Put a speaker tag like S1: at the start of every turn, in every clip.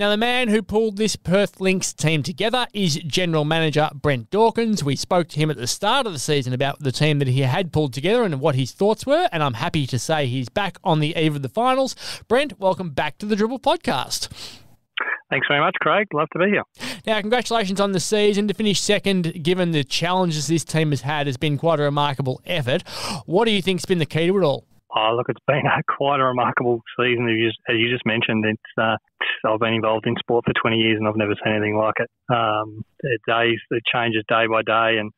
S1: Now, the man who pulled this Perth Lynx team together is General Manager Brent Dawkins. We spoke to him at the start of the season about the team that he had pulled together and what his thoughts were, and I'm happy to say he's back on the eve of the finals. Brent, welcome back to the Dribble podcast.
S2: Thanks very much, Craig. Love to be here.
S1: Now, congratulations on the season. To finish second, given the challenges this team has had, has been quite a remarkable effort. What do you think's been the key to it all?
S2: Oh, look, it's been quite a remarkable season. As you just mentioned, I've been involved in sport for 20 years and I've never seen anything like it. It changes day by day, and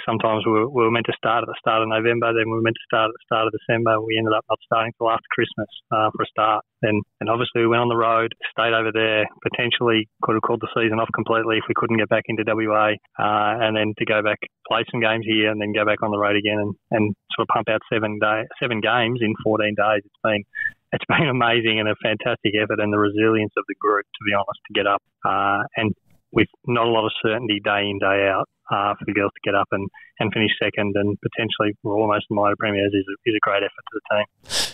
S2: sometimes we were meant to start at the start of November, then we were meant to start at the start of December. We ended up not starting till after Christmas for a start. And obviously we went on the road, stayed over there, potentially could have called the season off completely if we couldn't get back into WA, and then to go back, play some games here and then go back on the road again and sort of pump out 7 games in 14 days. It's been amazing and a fantastic effort, and the resilience of the group, to be honest, to get up and with not a lot of certainty day in, day out for the girls to get up and finish second and potentially almost in the premiers is a great effort to the team.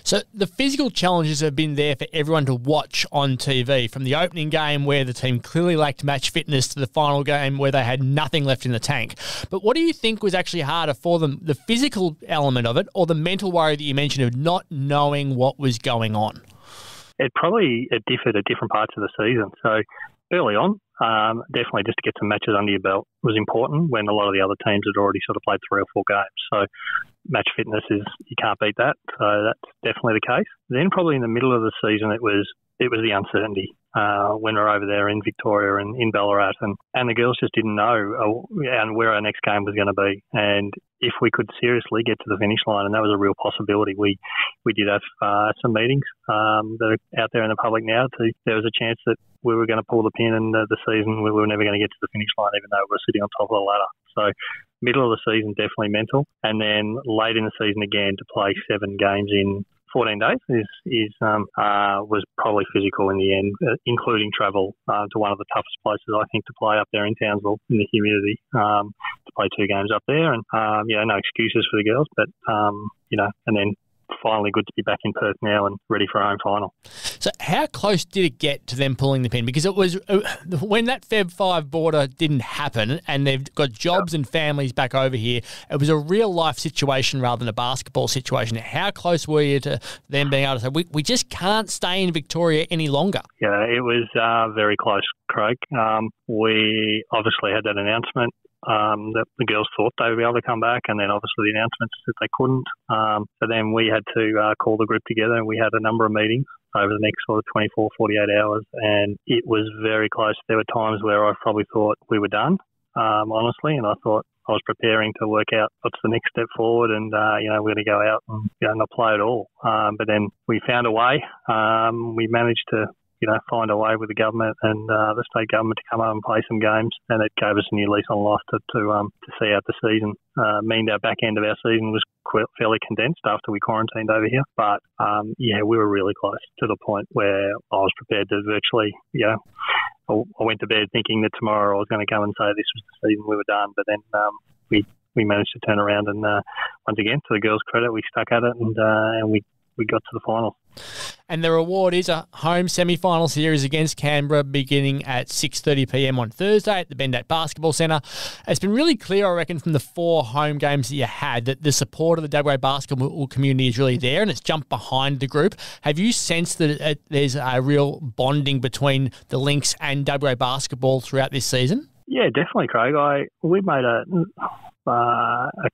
S1: So the physical challenges have been there for everyone to watch on TV, from the opening game where the team clearly lacked match fitness to the final game where they had nothing left in the tank. But what do you think was actually harder for them, the physical element of it or the mental worry that you mentioned of not knowing what was going on?
S2: It differed at different parts of the season. So early on, definitely just to get some matches under your belt was important when a lot of the other teams had already sort of played 3 or 4 games. So match fitness you can't beat that. So that's definitely the case. Then probably in the middle of the season, it was the uncertainty when we were over there in Victoria and in Ballarat, and the girls just didn't know and where our next game was going to be, and if we could seriously get to the finish line, and that was a real possibility. We did have some meetings that are out there in the public now. There was a chance that we were going to pull the pin and the season we were never going to get to the finish line, even though we were sitting on top of the ladder. So middle of the season, definitely mental. And then late in the season again, to play 7 games in 14 days was probably physical in the end, including travel to one of the toughest places, I think, to play up there in Townsville in the humidity, to play 2 games up there. And, no excuses for the girls, but, and then finally good to be back in Perth now and ready for our home final.
S1: So how close did it get to them pulling the pin? Because it was when that Feb 5 border didn't happen and they've got jobs and families back over here, it was a real life situation rather than a basketball situation. How close were you to them being able to say, we just can't stay in Victoria any longer?
S2: Yeah, it was very close, Craig. We obviously had that announcement that the girls thought they would be able to come back, and then obviously the announcements that they couldn't. So then we had to call the group together, and we had a number of meetings over the next sort of 24, 48 hours, and it was very close. There were times where I probably thought we were done, honestly, and I thought I was preparing to work out what's the next step forward, and we're going to go out and not play at all. But then we found a way. We managed to find a way with the government and the state government to come up and play some games, and it gave us a new lease on life to see out the season. Meaned our back end of our season was fairly condensed after we quarantined over here, but we were really close to the point where I was prepared to virtually, I went to bed thinking that tomorrow I was going to come and say this was the season, we were done, but then we managed to turn around, and once again, to the girls' credit, we stuck at it and we got to the finals.
S1: And the reward is a home semi-final series against Canberra beginning at 6:30pm on Thursday at the Bendat Basketball Centre. It's been really clear, I reckon, from the 4 home games that you had that the support of the WA basketball community is really there and it's jumped behind the group. Have you sensed that there's a real bonding between the Lynx and WA basketball throughout this season?
S2: Yeah, definitely, Craig. We made a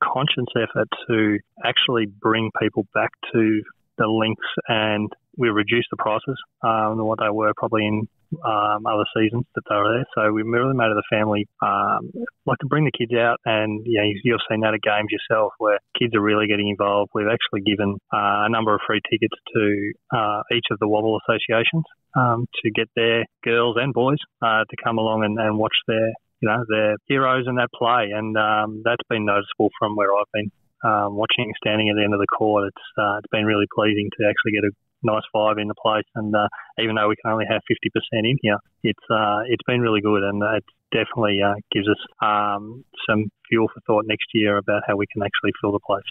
S2: conscious effort to actually bring people back to the Lynx, and we reduced the prices than what they were probably in other seasons that they were there. So we really made it a family, like to bring the kids out, and you've seen that at games yourself where kids are really getting involved. We've actually given a number of free tickets to each of the Wobble associations to get their girls and boys to come along and watch their heroes in that play, and that's been noticeable from where I've been watching, standing at the end of the court. It's been really pleasing to actually get a nice vibe in the place, and even though we can only have 50% in here, it's been really good, and it definitely gives us some fuel for thought next year about how we can actually fill the place.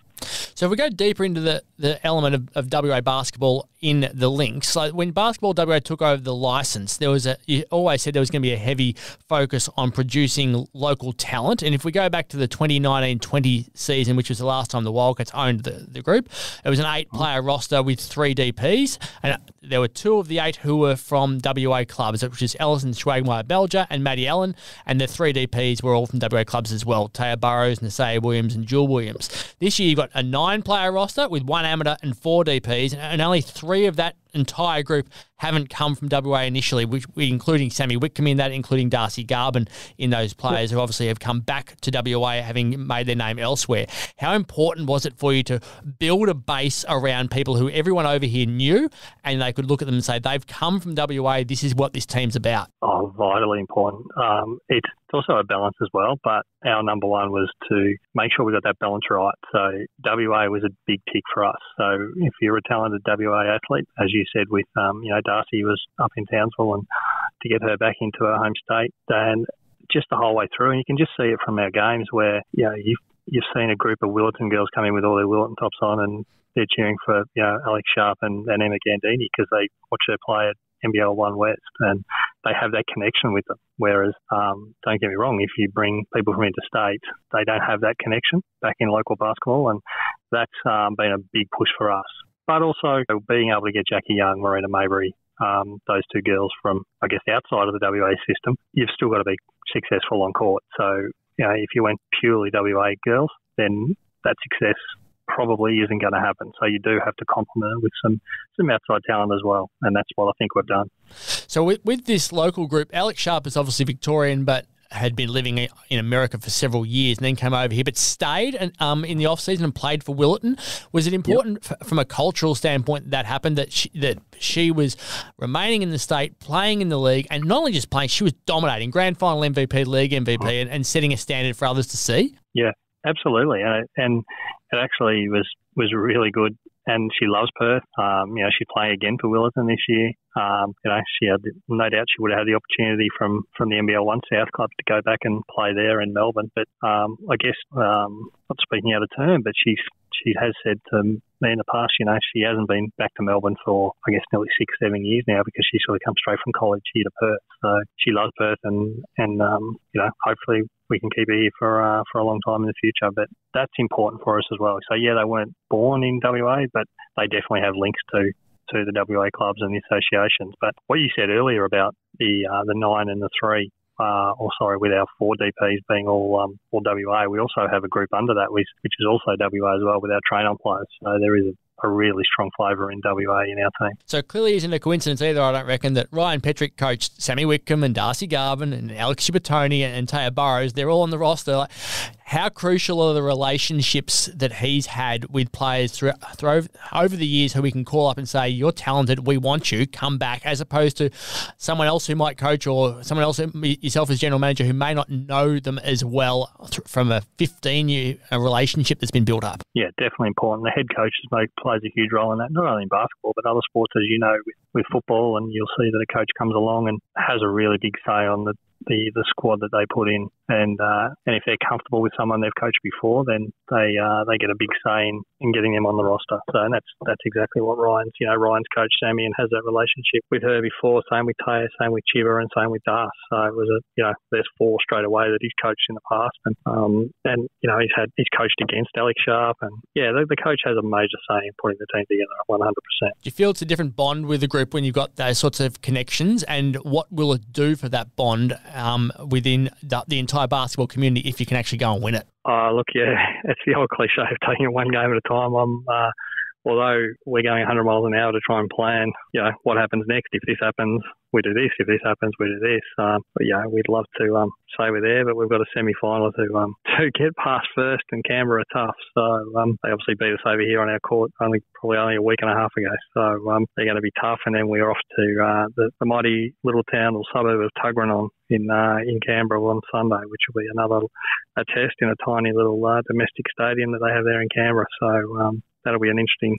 S1: So if we go deeper into the element of WA basketball in the Lynx. So when Basketball WA took over the licence, you always said there was going to be a heavy focus on producing local talent. And if we go back to the 2019-20 season, which was the last time the Wildcats owned the group, it was an 8-player roster with 3 DPs, and there were 2 of the 8 who were from WA clubs, which is Ellison Schwagmeyer-Belger and Maddie Allen, and the 3 DPs were all from WA clubs as well, Taya Burrows, Nasaya Williams and Jewel Williams. This year you've got a 9-player roster with 1 amateur and 4 DPs, and only 3 of that entire group haven't come from WA initially, including Sammy Whitcomb in that, including Darcy Garvin in those players who obviously have come back to WA having made their name elsewhere. How important was it for you to build a base around people who everyone over here knew and they could look at them and say, they've come from WA, this is what this team's about?
S2: Oh, vitally important. It's also a balance as well, but our number one was to make sure we got that balance right. So WA was a big tick for us. So if you're a talented WA athlete, as you said with, Darcy was up in Townsville, and to get her back into her home state, and just the whole way through, and you can just see it from our games where, you've seen a group of Willetton girls come in with all their Willetton tops on, and they're cheering for, Alex Sharp and Emma Gandini because they watch her play at NBL 1 West, and they have that connection with them. Whereas, don't get me wrong, if you bring people from interstate, they don't have that connection back in local basketball, and that's been a big push for us. But also being able to get Jackie Young, Marina Mabry, those 2 girls from, I guess, outside of the WA system, you've still got to be successful on court. So, if you went purely WA girls, then that success probably isn't going to happen. So you do have to complement it with some outside talent as well, and that's what I think we've done.
S1: So with this local group, Alex Sharp is obviously Victorian, but had been living in America for several years and then came over here, but stayed in the off-season and played for Willetton. Was it important from a cultural standpoint that happened, that she was remaining in the state, playing in the league, and not only just playing, she was dominating, grand final MVP, league MVP, and setting a standard for others to see? Yeah,
S2: absolutely. And it actually was really good. And she loves Perth. She'd play again for Willetton this year. She had no doubt she would have had the opportunity from the NBL 1 South Club to go back and play there in Melbourne. But I guess, not speaking out of turn, but she has said to me in the past, she hasn't been back to Melbourne for, I guess, nearly 6-7 years now, because she sort of comes straight from college here to Perth. So she loves Perth, and hopefully we can keep her here for a long time in the future. But that's important for us as well. So, they weren't born in WA, but they definitely have links to the WA clubs and the associations. But what you said earlier about the 9 and the 3, with our 4 DPs being all WA, we also have a group under that, which is also WA as well, with our train-on players. So there is a really strong flavour in WA in our team.
S1: So clearly isn't a coincidence either, I don't reckon, that Ryan Petrick coached Sammy Whitcomb and Darcy Garvin and Alex Shibatoni and Taya Burrows. They're all on the roster. How crucial are the relationships that he's had with players over the years who we can call up and say, you're talented, we want you, come back, as opposed to someone else who might coach, or someone else, yourself as general manager, who may not know them as well from a 15-year relationship that's been built up?
S2: Yeah, definitely important. The head coach plays a huge role in that, not only in basketball, but other sports, as you know, with football, and you'll see that a coach comes along and has a really big say on the squad that they put in, and if they're comfortable with someone they've coached before, then they get a big say in getting them on the roster. So, and that's exactly what Ryan's coached Sammy and has that relationship with her before. Same with Taya, same with Chiva, and same with Das. So it was there's 4 straight away that he's coached in the past, and he's coached against Alex Sharp, and the coach has a major say in putting the team together 100%.
S1: Do you feel it's a different bond with the group when you've got those sorts of connections, and what will it do for that bond within the entire basketball community if you can actually go and win it?
S2: Look, it's the old cliche of taking it one game at a time. Although we're going 100 miles an hour to try and plan, what happens next. If this happens, we do this. If this happens, we do this. But we'd love to say we're there, but we've got a semi-final to get past first, and Canberra are tough. So they obviously beat us over here on our court probably only a week and a half ago. So they're going to be tough, and then we're off to the mighty little town or suburb of Tuggeranong in Canberra on Sunday, which will be a test in a tiny little domestic stadium that they have there in Canberra. So that'll be an interesting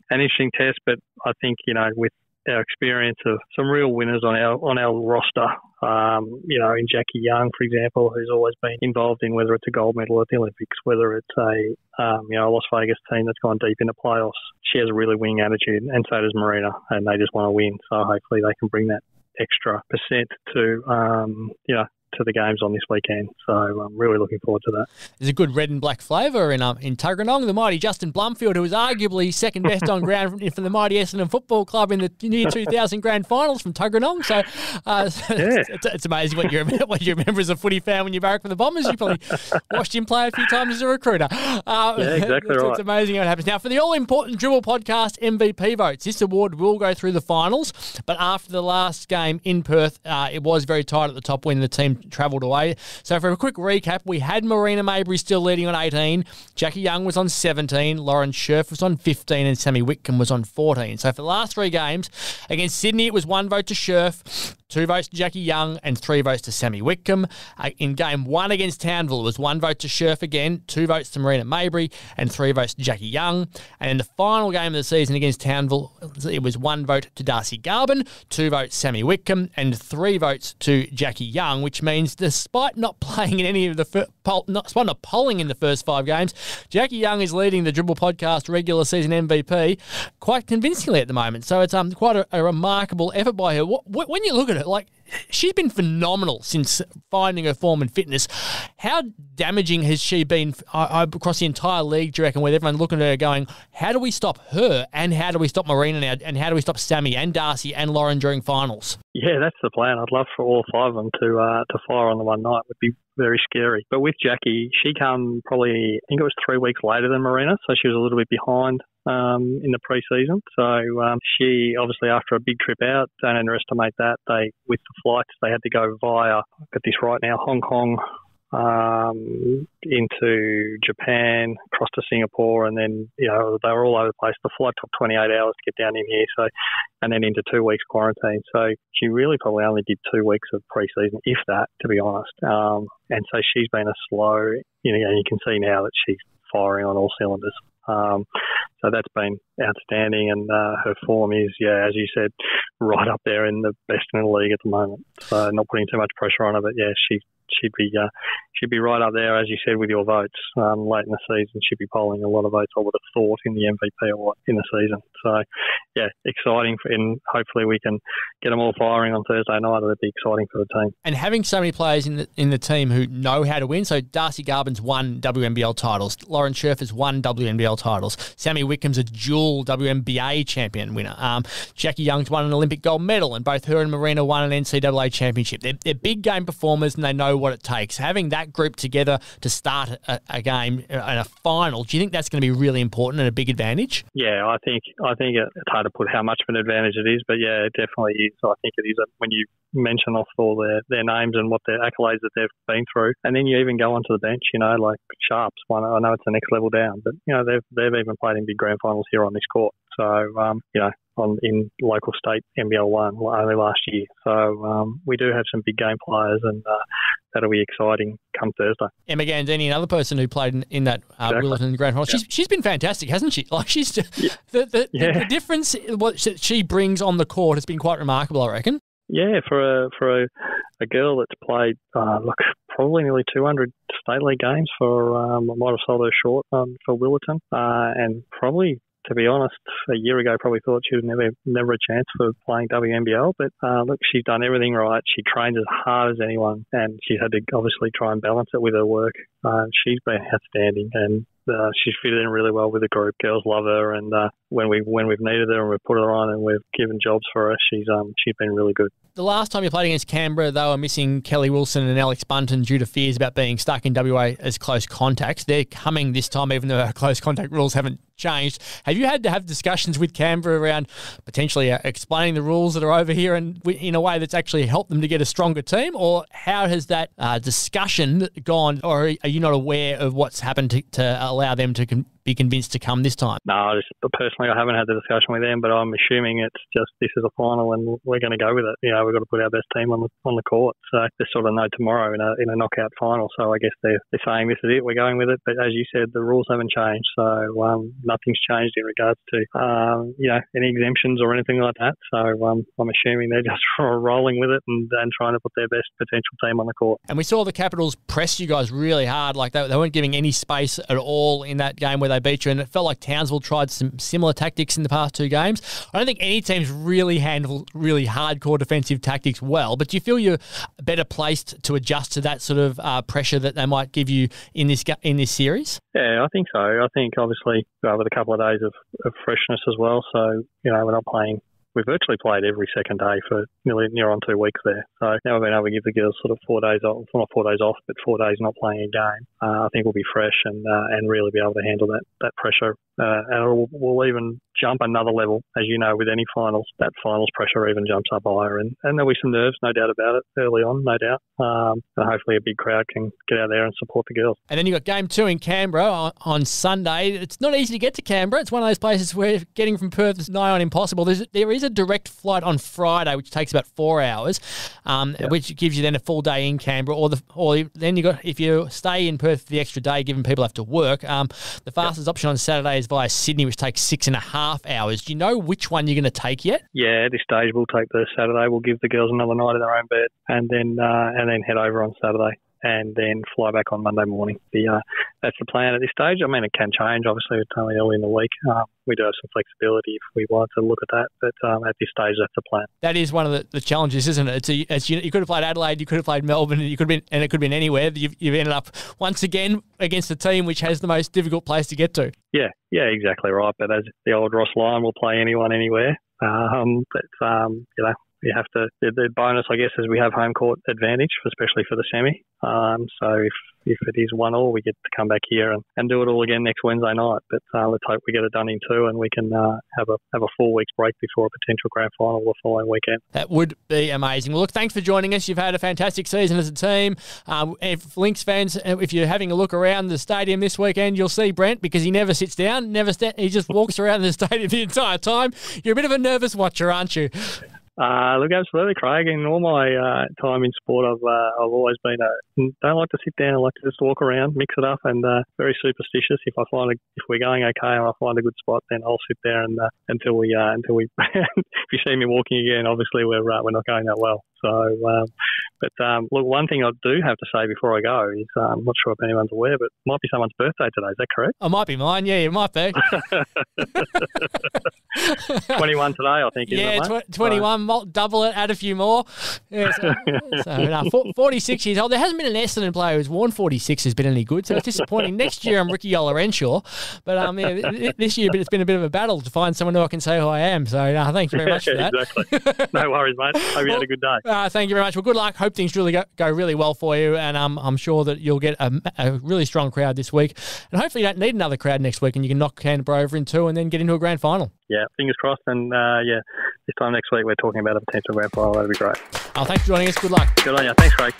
S2: test. But I think with our experience of some real winners on our roster. In Jackie Young, for example, who's always been involved in whether it's a gold medal at the Olympics, whether it's a Las Vegas team that's gone deep in the playoffs. She has a really winning attitude, and so does Marina, and they just want to win. So hopefully they can bring that extra percent to the games on this weekend. So I'm really looking forward to that.
S1: There's a good red and black flavour in Tuggeranong. The mighty Justin Blumfield, who was arguably second best on ground from the mighty Essendon Football Club in the year 2000 grand finals from Tuggeranong. So it's amazing what you remember as a footy fan when you barrack for the Bombers. You probably watched him play a few times as a recruiter.
S2: Exactly right.
S1: It's amazing how it happens. Now, for the all-important Dribble podcast MVP votes, this award will go through the finals, but after the last game in Perth, it was very tight at the top when the team travelled away. So for a quick recap, we had Marina Mabry still leading on 18, Jackie Young was on 17, Lauren Scherf was on 15, and Sammy Whitcomb was on 14. So for the last three games, against Sydney, it was 1 vote to Scherf, 2 votes to Jackie Young, and 3 votes to Sammy Whitcomb. In game 1 against Townville, it was 1 vote to Scherf again, 2 votes to Marina Mabry, and 3 votes to Jackie Young. And in the final game of the season against Townville, it was 1 vote to Darcy Garvin, 2 votes Sammy Whitcomb, and 3 votes to Jackie Young, which means despite not playing in any of the not polling in the first 5 games, Jackie Young is leading the Dribble podcast regular season MVP quite convincingly at the moment. So it's quite a remarkable effort by her. When you look at it, like, she's been phenomenal since finding her form and fitness. How damaging has she been across the entire league, do you reckon, with everyone looking at her going, how do we stop her, and how do we stop Marina now, and how do we stop Sammy and Darcy and Lauren during finals?
S2: Yeah, that's the plan. I'd love for all 5 of them to fire on the one night. It would be very scary. But with Jackie, she came probably, I think it was 3 weeks later than Marina, so she was a little bit behind in the pre-season. So she, obviously, after a big trip out, don't underestimate that. With the flights, they had to go via, I've got this right now, Hong Kong, into Japan, across to Singapore, and then, they were all over the place. The flight took 28 hours to get down in here, and then into 2 weeks quarantine. So she really probably only did 2 weeks of pre-season, if that, to be honest. And so she's been a slow, you can see now that she's firing on all cylinders. So that's been outstanding, and her form is, as you said, right up there in the best in the league at the moment. So not putting too much pressure on her, but she'd be right up there, as you said, with your votes. Late in the season, she'd be polling a lot of votes, I would have thought, in the MVP award in the season. So, exciting, and hopefully we can get them all firing on Thursday night. It'll be exciting for the team. And
S1: having so many players in the team who know how to win. So Darcy Garvin's won WNBL titles. Lauren Scherf has won WNBL titles. Sammy Whitcomb's a dual WNBA champion winner. Jackie Young's won an Olympic gold medal, and both her and Marina won an NCAA championship. They're big game performers, and they know what it takes. Having that group together to start a game and a final, do you think that's going to be really important and a big advantage?
S2: Yeah, I think it's hard to put how much of an advantage it is, but it definitely is. I think it is when you mention off all their names and what their accolades that they've been through, and then you even go onto the bench. Like Sharps, I know it's the next level down, but they've even played in big grand finals here on this court. So in local state NBL 1 only last year. So we do have some big game players, and that'll be exciting come Thursday. Emma
S1: Gandini, another person who played in that Willerton grand final. She's been fantastic, hasn't she? Like the difference what she brings on the court has been quite remarkable, I reckon. Yeah,
S2: for a girl that's played probably nearly 200 state league games for I might have sold her short for Willerton, and probably, to be honest, a year ago probably thought she would never a chance for playing WNBL. But she's done everything right. She trains as hard as anyone, and she's had to obviously try and balance it with her work. She's been outstanding, and she's fitted in really well with the group. Girls love her, and when we've needed her and we've put her on and we've given jobs for her, she's been really good.
S1: The last time you played against Canberra, they were missing Kelly Wilson and Alex Bunton due to fears about being stuck in WA as close contacts. They're coming this time, even though our close contact rules haven't changed. Have you had to have discussions with Canberra around potentially explaining the rules that are over here and in a way that's actually helped them to get a stronger team? Or how has that discussion gone? Or are you not aware of what's happened to allow them to be convinced to come this time?
S2: No, personally, I haven't had the discussion with them, but I'm assuming it's just this is a final and we're going to go with it. We've got to put our best team on the court. So there's sort of no tomorrow in a knockout final. So I guess they're saying this is it, we're going with it. But as you said, the rules haven't changed. So nothing's changed in regards to any exemptions or anything like that. So I'm assuming they're just rolling with it and trying to put their best potential team on the court.
S1: And we saw the Capitals press you guys really hard. Like they weren't giving any space at all in that game where they beat you, and it felt like Townsville tried some similar tactics in the past two games. I don't think any teams really handle really hardcore defensive tactics well, but do you feel you're better placed to adjust to that sort of pressure that they might give you in this series?
S2: Yeah, I think so. I think obviously with a couple of days of freshness as well. So, we're not playing. We've virtually played every second day for near on 2 weeks there. So now we've been able to give the girls sort of 4 days off, not 4 days off, but 4 days not playing a game. I think we'll be fresh and really be able to handle that pressure. And we'll even jump another level, as you know, with any finals. That finals pressure even jumps up higher. And there'll be some nerves, no doubt about it, early on, no doubt. And hopefully a big crowd can get out there and support the girls.
S1: And then you've got game 2 in Canberra on Sunday. It's not easy to get to Canberra. It's one of those places where getting from Perth is nigh on impossible. There is a direct flight on Friday, which takes about 4 hours, which gives you then a full day in Canberra. Or then you got, if you stay in Perth for the extra day, given people have to work, the fastest option on Saturday is via Sydney, which takes 6.5 hours. Do you know which one you're going to take yet?
S2: Yeah, at this stage we'll take the Saturday. We'll give the girls another night in their own bed, and then head over on Saturday, and then fly back on Monday morning. That's the plan at this stage. I mean, it can change. Obviously, it's only early in the week. We do have some flexibility if we want to look at that, but at this stage, that's the plan.
S1: That is one of the challenges, isn't it? You could have played Adelaide, you could have played Melbourne, and it could have been anywhere. You've ended up once again against a team which has the most difficult place to get to.
S2: Yeah, exactly right. But as the old Ross line will play anyone anywhere. You have to. The bonus, I guess, is we have home court advantage, especially for the semi. So if it is 1-1, we get to come back here and do it all again next Wednesday night. But let's hope we get it done in 2 and we can have a 4 weeks break before a potential grand final the following weekend.
S1: That would be amazing. Well, look, thanks for joining us. You've had a fantastic season as a team. If Lynx fans, if you're having a look around the stadium this weekend, you'll see Brent, because he never sits down, he just walks around the stadium the entire time. You're a bit of a nervous watcher, aren't you?
S2: Look, absolutely, Craig. In all my time in sport, I've always been don't like to sit down. I like to just walk around, mix it up, and very superstitious. If we're going okay and I find a good spot, then I'll sit there and until we if you see me walking again, obviously we're not going that well. So, look, one thing I do have to say before I go is I'm not sure if anyone's aware, but it might be someone's birthday today. Is that correct?
S1: It might be mine. Yeah, it might be.
S2: 21 today, I think.
S1: Yeah,
S2: isn't it,
S1: 21. Double it, add a few more. Yeah, 46 years old. There hasn't been an Essendon player who's worn 46 who's been any good, so it's disappointing. Next year I'm Ricky Olorenshaw, but this year it's been a bit of a battle to find someone who I can say who I am. So thank you very much for that.
S2: Exactly. No worries, mate. Hope you had a good day.
S1: Thank you very much. Well, good luck. Hope things really go really well for you, and I'm sure that you'll get a really strong crowd this week, and hopefully you don't need another crowd next week, and you can knock Canberra over in 2 and then get into a grand final.
S2: Yeah, fingers crossed, and this time next week we're talking about a potential grand final. That'd be great.
S1: Thanks for joining us. Good luck.
S2: Good on you. Thanks, Craig.